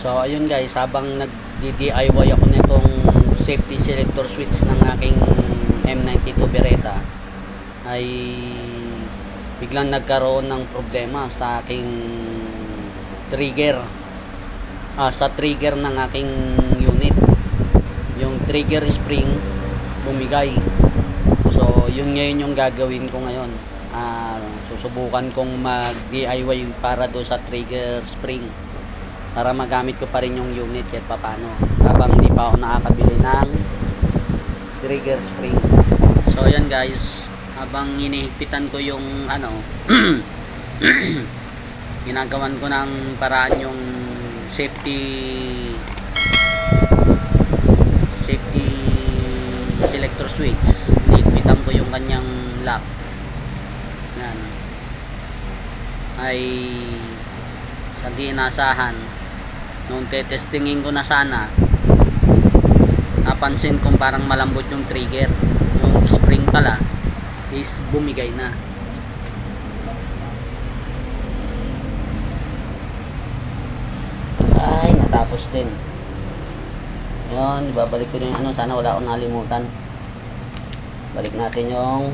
So ayun guys, habang nag-DIY ako nitong safety selector switch ng aking M92 Beretta, ay biglang nagkaroon ng problema sa aking trigger, sa trigger ng aking unit. Yung trigger spring bumigay. So yun ngayon yung gagawin ko ngayon. Susubukan kong mag-DIY para do sa trigger spring para magamit ko pa rin yung unit kahit papano habang hindi pa ako nakakabili ng trigger spring. So ayan guys, habang hinihigpitan ko yung ginagawan ko ng paraan yung safety selector switch, hinihigpitan ko yung kanyang lock. Yan ay sa di inasahan, nung testingin ko na sana, napansin kong parang malambot yung trigger, yung spring pala is bumigay na. Ay, natapos din. Yun, babalik ko yung sana wala akong nalimutan. Balik natin yung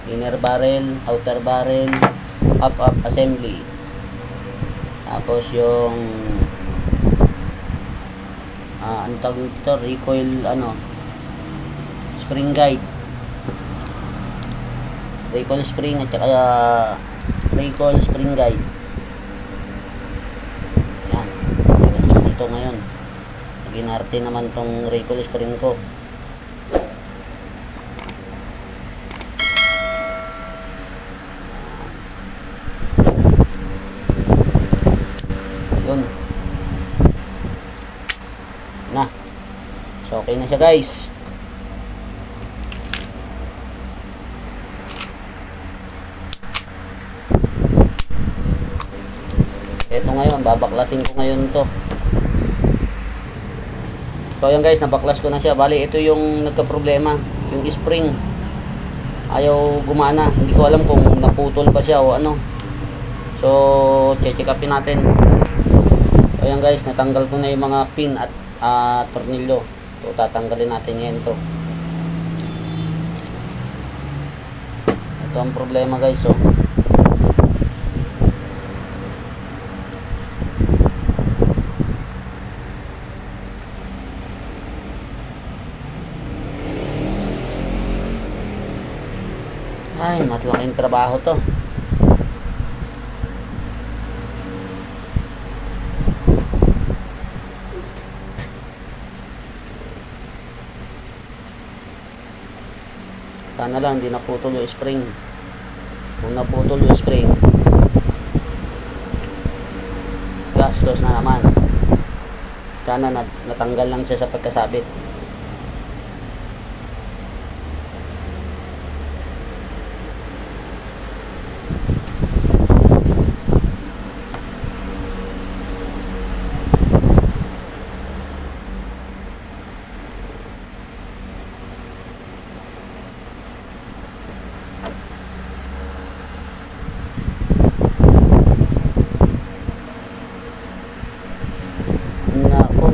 inner barrel, outer barrel, up assembly. Tapos yung ang tawag nito, recoil spring guide, recoil spring at saka recoil spring guide. Yan, dito ngayon ginarte naman tong recoil spring ko. Yun na. So okay na siya guys. Ito ngayon, babaklasin ko ngayon to. So ayan guys, nabaklas ko na siya. Bali ito yung nagka-problema, yung spring ayaw gumana. Hindi ko alam kung naputol ba siya o ano. So check upin natin. So ayan guys, natanggal ko na yung mga pin at tornilyo. So tatanggalin natin yan to. Ito ang problema guys. So ay, matlaking trabaho to. Sana lang hindi naputol yung spring. Kung naputol yung spring, gastos na naman. Sana natanggal lang siya sa pagkasabit.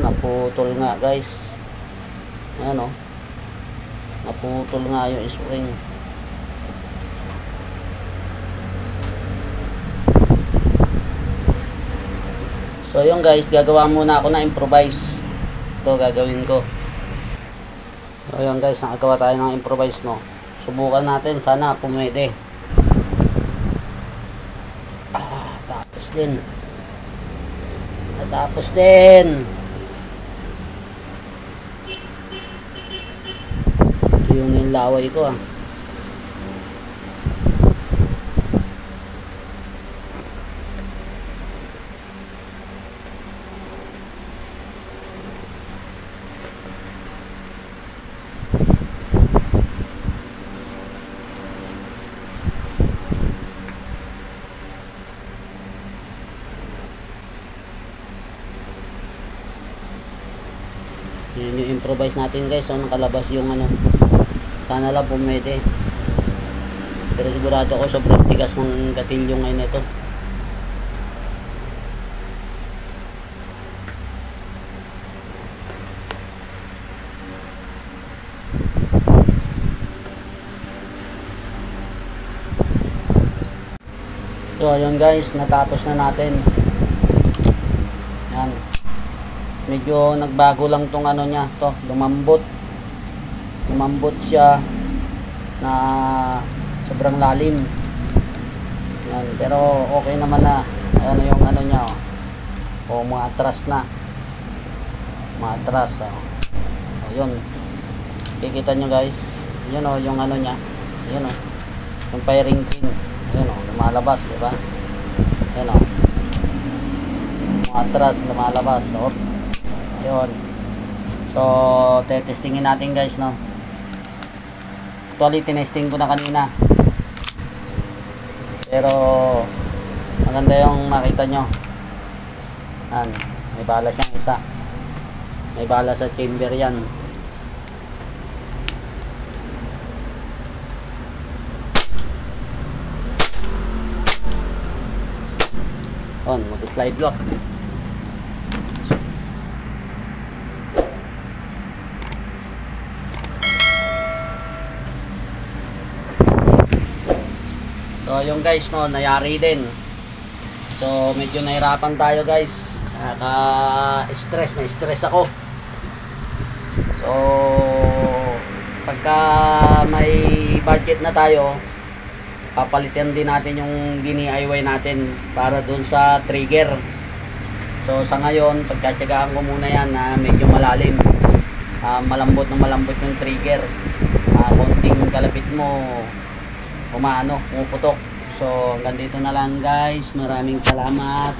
Naputol nga guys. Ayan o, naputol nga yung spring. So yun guys, gagawa muna ako na improvise. Ito gagawin ko. So yun guys, nakagawa tayo ng improvise, no. Subukan natin, sana pumwede. Tapos din. Natapos din. Yun yung laway ko Yun yung improvise natin guys. So nakalabas yung sana lang pumwede. Pero sigurado ako sobrang tigas ng gatilyo ngayon ito. So ayun guys, natapos na natin. Yan. Medyo nagbago lang tong ano niya, to, lumambot. Lumambot siya na sobrang lalim. Yan, pero okay naman na. Ano yung ano niya, oh. O maatras na. Maatras, oh. O yun. Kikita nyo guys. Yun oh, yung ano niya. Yun oh. Yung firing pin. Yun oh, lumalabas, di ba? Yun oh. Maatras, lumalabas. Oh. Yun. So, testingin natin guys, no. Actually, tinesting ko na kanina. Pero maganda yung makita nyo. Yan, may bala siyang isa. May bala sa chamber yan. On, mag-slide lock. So yung guys, no, nayari din. So medyo nahirapan tayo guys. Naka-stress, na-stress ako. So pagka may budget na tayo, papalitan din natin yung DIY natin para dun sa trigger. So sa ngayon, pagkatsagaan ko muna yan na medyo malalim. Malambot na malambot yung trigger. Konting kalapit mo, pumuputok. So hanggang dito na lang guys. Maraming salamat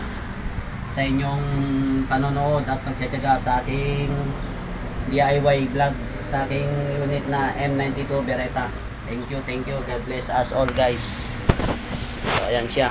sa inyong panonood at pagtsatsaga sa aking DIY vlog sa aking unit na M92 Beretta. Thank you. God bless us all guys. So ayan siya.